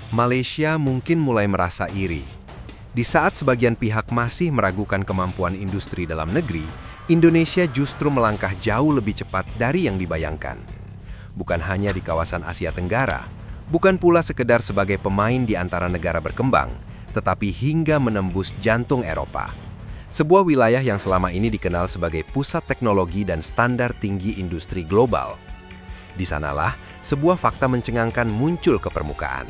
Malaysia mungkin mulai merasa iri. Di saat sebagian pihak masih meragukan kemampuan industri dalam negeri, Indonesia justru melangkah jauh lebih cepat dari yang dibayangkan. Bukan hanya di kawasan Asia Tenggara, bukan pula sekedar sebagai pemain di antara negara berkembang, tetapi hingga menembus jantung Eropa. Sebuah wilayah yang selama ini dikenal sebagai pusat teknologi dan standar tinggi industri global. Di sanalah, sebuah fakta mencengangkan muncul ke permukaan.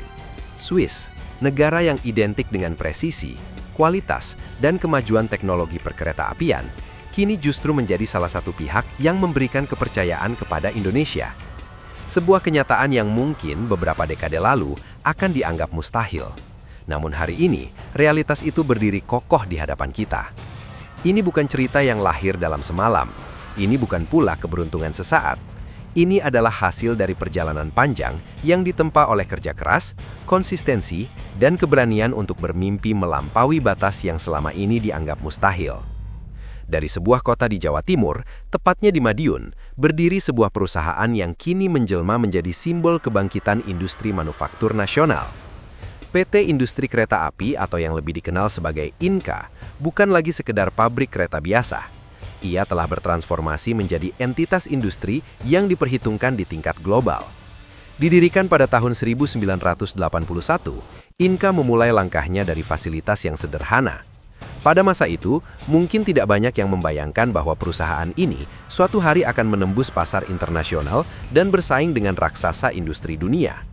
Swiss, negara yang identik dengan presisi, kualitas, dan kemajuan teknologi perkereta-apian, kini justru menjadi salah satu pihak yang memberikan kepercayaan kepada Indonesia. Sebuah kenyataan yang mungkin beberapa dekade lalu akan dianggap mustahil. Namun hari ini, realitas itu berdiri kokoh di hadapan kita. Ini bukan cerita yang lahir dalam semalam. Ini bukan pula keberuntungan sesaat. Ini adalah hasil dari perjalanan panjang yang ditempa oleh kerja keras, konsistensi, dan keberanian untuk bermimpi melampaui batas yang selama ini dianggap mustahil. Dari sebuah kota di Jawa Timur, tepatnya di Madiun, berdiri sebuah perusahaan yang kini menjelma menjadi simbol kebangkitan industri manufaktur nasional. PT Industri Kereta Api atau yang lebih dikenal sebagai INKA bukan lagi sekedar pabrik kereta biasa. Ia telah bertransformasi menjadi entitas industri yang diperhitungkan di tingkat global. Didirikan pada tahun 1981, INKA memulai langkahnya dari fasilitas yang sederhana. Pada masa itu, mungkin tidak banyak yang membayangkan bahwa perusahaan ini suatu hari akan menembus pasar internasional dan bersaing dengan raksasa industri dunia.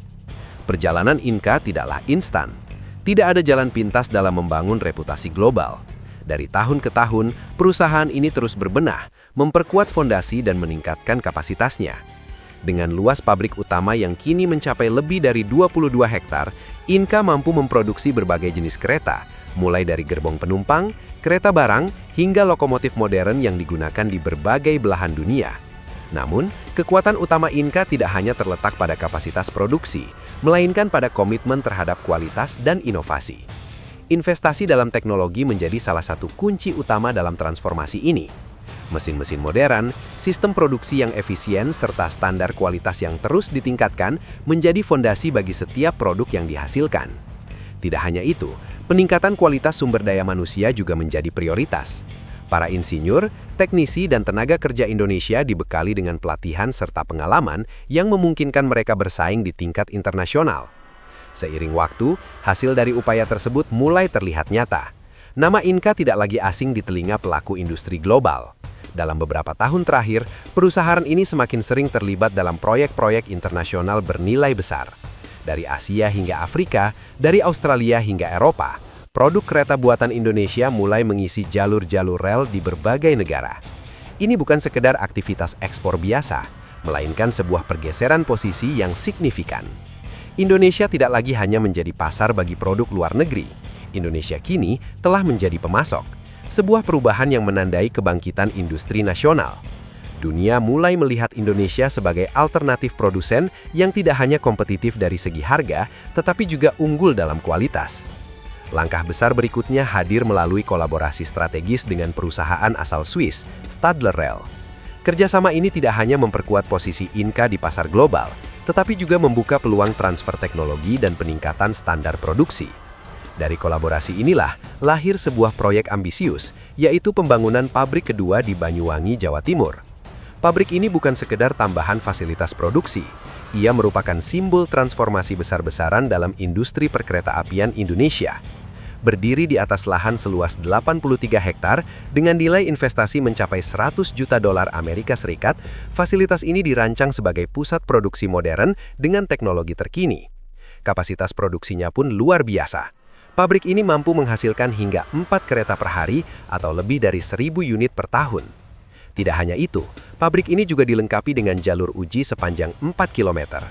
Perjalanan INKA tidaklah instan. Tidak ada jalan pintas dalam membangun reputasi global. Dari tahun ke tahun, perusahaan ini terus berbenah, memperkuat fondasi dan meningkatkan kapasitasnya. Dengan luas pabrik utama yang kini mencapai lebih dari 22 hektar, INKA mampu memproduksi berbagai jenis kereta, mulai dari gerbong penumpang, kereta barang, hingga lokomotif modern yang digunakan di berbagai belahan dunia. Namun, kekuatan utama INKA tidak hanya terletak pada kapasitas produksi, melainkan pada komitmen terhadap kualitas dan inovasi. Investasi dalam teknologi menjadi salah satu kunci utama dalam transformasi ini. Mesin-mesin modern, sistem produksi yang efisien, serta standar kualitas yang terus ditingkatkan menjadi fondasi bagi setiap produk yang dihasilkan. Tidak hanya itu, peningkatan kualitas sumber daya manusia juga menjadi prioritas. Para insinyur, teknisi, dan tenaga kerja Indonesia dibekali dengan pelatihan serta pengalaman yang memungkinkan mereka bersaing di tingkat internasional. Seiring waktu, hasil dari upaya tersebut mulai terlihat nyata. Nama INKA tidak lagi asing di telinga pelaku industri global. Dalam beberapa tahun terakhir, perusahaan ini semakin sering terlibat dalam proyek-proyek internasional bernilai besar. Dari Asia hingga Afrika, dari Australia hingga Eropa, produk kereta buatan Indonesia mulai mengisi jalur-jalur rel di berbagai negara. Ini bukan sekedar aktivitas ekspor biasa, melainkan sebuah pergeseran posisi yang signifikan. Indonesia tidak lagi hanya menjadi pasar bagi produk luar negeri. Indonesia kini telah menjadi pemasok, sebuah perubahan yang menandai kebangkitan industri nasional. Dunia mulai melihat Indonesia sebagai alternatif produsen yang tidak hanya kompetitif dari segi harga, tetapi juga unggul dalam kualitas. Langkah besar berikutnya hadir melalui kolaborasi strategis dengan perusahaan asal Swiss, Stadler Rail. Kerjasama ini tidak hanya memperkuat posisi INKA di pasar global, tetapi juga membuka peluang transfer teknologi dan peningkatan standar produksi. Dari kolaborasi inilah lahir sebuah proyek ambisius, yaitu pembangunan pabrik kedua di Banyuwangi, Jawa Timur. Pabrik ini bukan sekedar tambahan fasilitas produksi, ia merupakan simbol transformasi besar-besaran dalam industri perkereta-apian Indonesia. Berdiri di atas lahan seluas 83 hektar dengan nilai investasi mencapai 100 juta dolar Amerika Serikat, fasilitas ini dirancang sebagai pusat produksi modern dengan teknologi terkini. Kapasitas produksinya pun luar biasa. Pabrik ini mampu menghasilkan hingga 4 kereta per hari atau lebih dari 1.000 unit per tahun. Tidak hanya itu, pabrik ini juga dilengkapi dengan jalur uji sepanjang 4 km.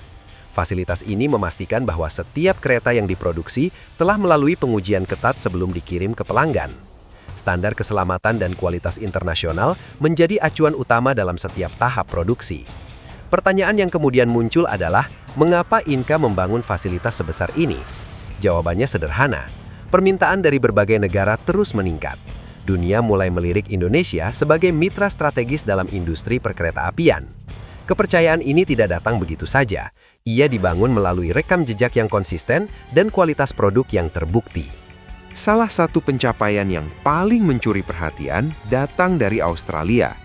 Fasilitas ini memastikan bahwa setiap kereta yang diproduksi telah melalui pengujian ketat sebelum dikirim ke pelanggan. Standar keselamatan dan kualitas internasional menjadi acuan utama dalam setiap tahap produksi. Pertanyaan yang kemudian muncul adalah, mengapa INKA membangun fasilitas sebesar ini? Jawabannya sederhana. Permintaan dari berbagai negara terus meningkat. Dunia mulai melirik Indonesia sebagai mitra strategis dalam industri perkereta-apian. Kepercayaan ini tidak datang begitu saja. Ia dibangun melalui rekam jejak yang konsisten dan kualitas produk yang terbukti. Salah satu pencapaian yang paling mencuri perhatian datang dari Australia.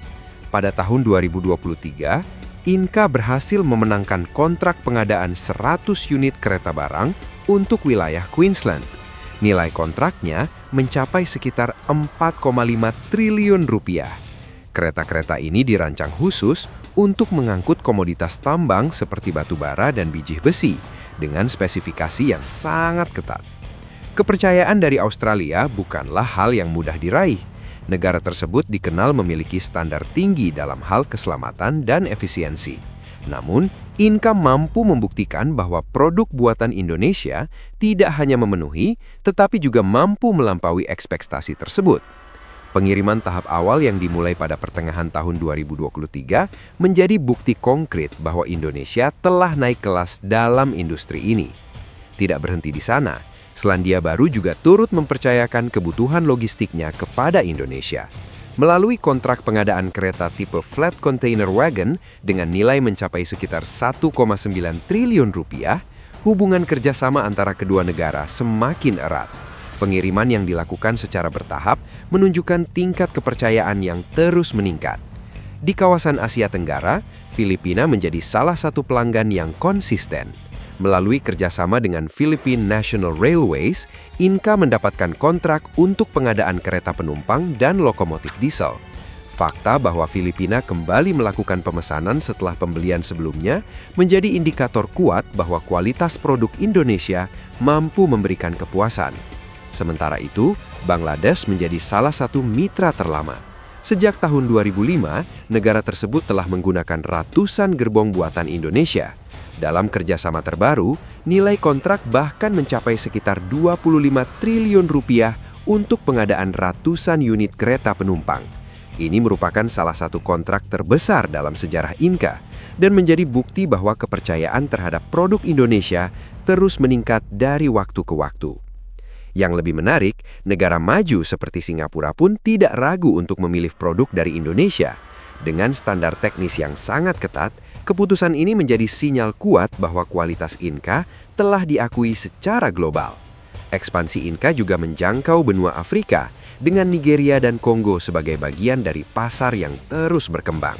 Pada tahun 2023, Inka berhasil memenangkan kontrak pengadaan 100 unit kereta barang untuk wilayah Queensland. Nilai kontraknya mencapai sekitar 4,5 triliun rupiah. Kereta-kereta ini dirancang khusus untuk mengangkut komoditas tambang seperti batu bara dan biji besi dengan spesifikasi yang sangat ketat. Kepercayaan dari Australia bukanlah hal yang mudah diraih. Negara tersebut dikenal memiliki standar tinggi dalam hal keselamatan dan efisiensi. Namun, Inka mampu membuktikan bahwa produk buatan Indonesia tidak hanya memenuhi, tetapi juga mampu melampaui ekspektasi tersebut. Pengiriman tahap awal yang dimulai pada pertengahan tahun 2023 menjadi bukti konkret bahwa Indonesia telah naik kelas dalam industri ini. Tidak berhenti di sana, Selandia Baru juga turut mempercayakan kebutuhan logistiknya kepada Indonesia. Melalui kontrak pengadaan kereta tipe Flat Container Wagon dengan nilai mencapai sekitar 1,9 triliun rupiah, hubungan kerjasama antara kedua negara semakin erat. Pengiriman yang dilakukan secara bertahap menunjukkan tingkat kepercayaan yang terus meningkat. Di kawasan Asia Tenggara, Filipina menjadi salah satu pelanggan yang konsisten. Melalui kerjasama dengan Philippine National Railways, Inka mendapatkan kontrak untuk pengadaan kereta penumpang dan lokomotif diesel. Fakta bahwa Filipina kembali melakukan pemesanan setelah pembelian sebelumnya menjadi indikator kuat bahwa kualitas produk Indonesia mampu memberikan kepuasan. Sementara itu, Bangladesh menjadi salah satu mitra terlama. Sejak tahun 2005, negara tersebut telah menggunakan ratusan gerbong buatan Indonesia. Dalam kerjasama terbaru, nilai kontrak bahkan mencapai sekitar 25 triliun rupiah untuk pengadaan ratusan unit kereta penumpang. Ini merupakan salah satu kontrak terbesar dalam sejarah Inka dan menjadi bukti bahwa kepercayaan terhadap produk Indonesia terus meningkat dari waktu ke waktu. Yang lebih menarik, negara maju seperti Singapura pun tidak ragu untuk memilih produk dari Indonesia. Dengan standar teknis yang sangat ketat, keputusan ini menjadi sinyal kuat bahwa kualitas Inka telah diakui secara global. Ekspansi Inka juga menjangkau benua Afrika, dengan Nigeria dan Kongo sebagai bagian dari pasar yang terus berkembang.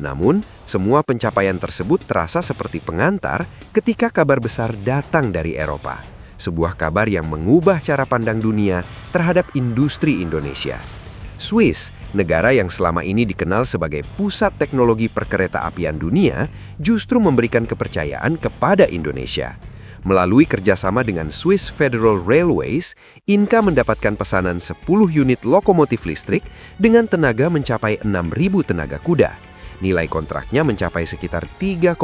Namun, semua pencapaian tersebut terasa seperti pengantar ketika kabar besar datang dari Eropa. Sebuah kabar yang mengubah cara pandang dunia terhadap industri Indonesia. Swiss, negara yang selama ini dikenal sebagai pusat teknologi perkereta-apian dunia, justru memberikan kepercayaan kepada Indonesia. Melalui kerjasama dengan Swiss Federal Railways, Inka mendapatkan pesanan 10 unit lokomotif listrik dengan tenaga mencapai 6.000 tenaga kuda. Nilai kontraknya mencapai sekitar 3,6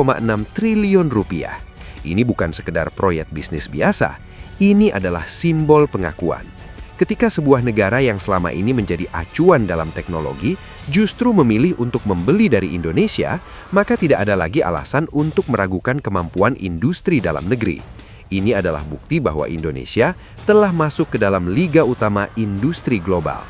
triliun rupiah. Ini bukan sekedar proyek bisnis biasa, ini adalah simbol pengakuan. Ketika sebuah negara yang selama ini menjadi acuan dalam teknologi justru memilih untuk membeli dari Indonesia, maka tidak ada lagi alasan untuk meragukan kemampuan industri dalam negeri. Ini adalah bukti bahwa Indonesia telah masuk ke dalam liga utama industri global.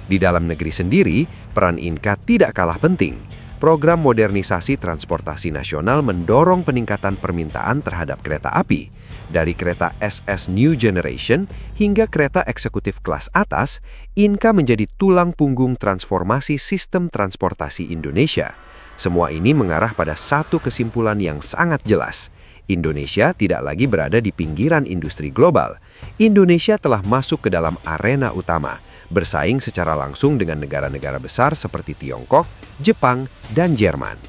Di dalam negeri sendiri, peran Inka tidak kalah penting. Program modernisasi transportasi nasional mendorong peningkatan permintaan terhadap kereta api. Dari kereta SS New Generation hingga kereta eksekutif kelas atas, Inka menjadi tulang punggung transformasi sistem transportasi Indonesia. Semua ini mengarah pada satu kesimpulan yang sangat jelas. Indonesia tidak lagi berada di pinggiran industri global. Indonesia telah masuk ke dalam arena utama, bersaing secara langsung dengan negara-negara besar seperti Tiongkok, Jepang, dan Jerman.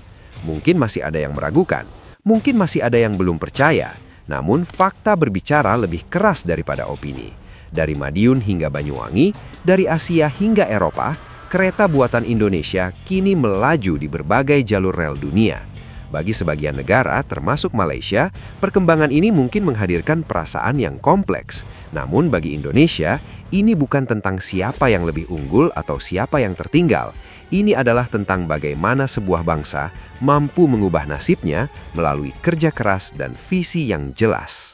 Mungkin masih ada yang meragukan, mungkin masih ada yang belum percaya, namun fakta berbicara lebih keras daripada opini. Dari Madiun hingga Banyuwangi, dari Asia hingga Eropa, kereta buatan Indonesia kini melaju di berbagai jalur rel dunia. Bagi sebagian negara, termasuk Malaysia, perkembangan ini mungkin menghadirkan perasaan yang kompleks. Namun bagi Indonesia, ini bukan tentang siapa yang lebih unggul atau siapa yang tertinggal. Ini adalah tentang bagaimana sebuah bangsa mampu mengubah nasibnya melalui kerja keras dan visi yang jelas.